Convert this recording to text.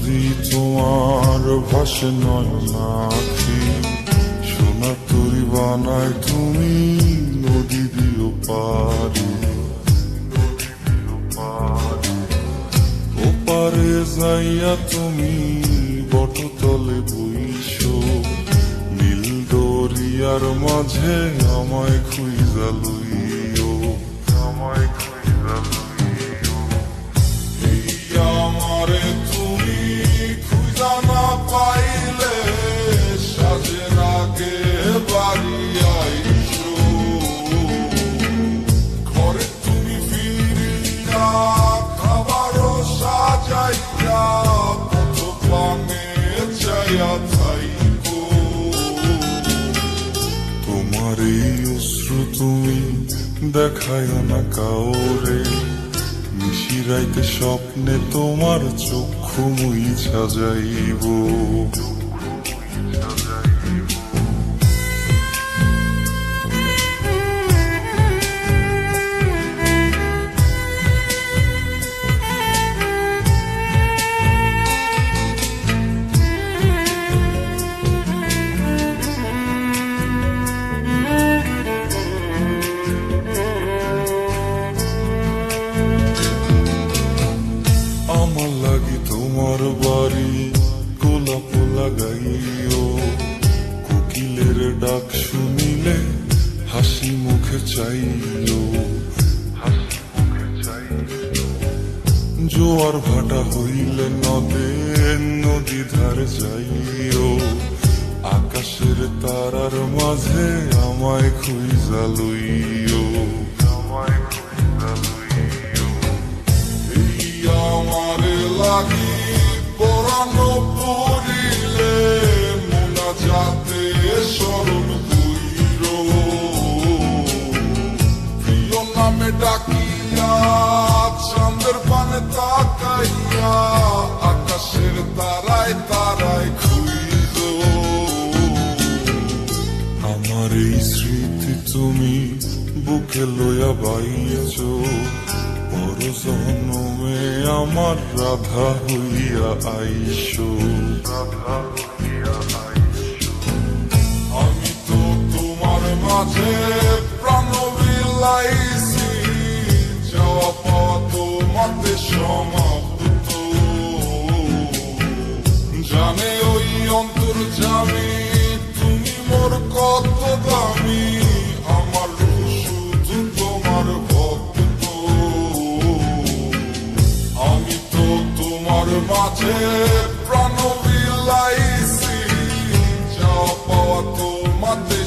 যদি তোমার ভাসে নয়নাখি, সোনার তরি বানায় তুমি নদী দিও পারি। ওপারে যাইয়া তুমি বটতলে বইসো, নীল দরিয়ার মাঝে আমায় খুঁজা লইও, আমায় খুঁজা লইও। এই আমারে তুমি খুঁজা না পাইলে সাজের আগে বাড়ি আইসো, ঘরে তুমি ফিরিয়া খাবারও সাজাইয়া কত পানে চাইয়া থাইকো। তোমার এই অশ্রু তুমি দেখায় না কাউরে, নিশিরাইতে স্বপ্নে তোমার চক্ষু মুইছা যাইব। আমার লাগি তোমার বাড়ি গোলাপ লাগাইও, কোকিলের ডাক শুনিলে হাসি মুখে চাইও। জোয়ার ভাটা হইলে নদে নদী ধারে যাইও, আকাশের তারার মাঝে আমায় খুঁজা লইও, আমায় খুঁজা লইও। এই আমারে লাগি পরানো পড়িলে মোনা যাতে স্মরণ কইরো, প্রিয় নামে ডাকিয়া চাঁদের পানে তাকাইয়া আকাশের তারায় তারায় খুঁজো। আমার এই স্মৃতি তুমি বুকে লইয়া বাইছো, পর জন্মে আমার রাধা হইয়া আইসো, রাধা হইয়া আইসো। আমি তো তোমার মাঝে প্রাণ বিলাইছি, যাওয়া পাওয়া তোমাতে সমাপ্ত। জানে ওই অন্তর্যামী তুমি মোর কত দামি, আমার শুধু তোমার ভক্ত। আমি তো তোমার মাঝে প্রাণ বিলাইছি, যাওয়া পাওয়া তোমাতে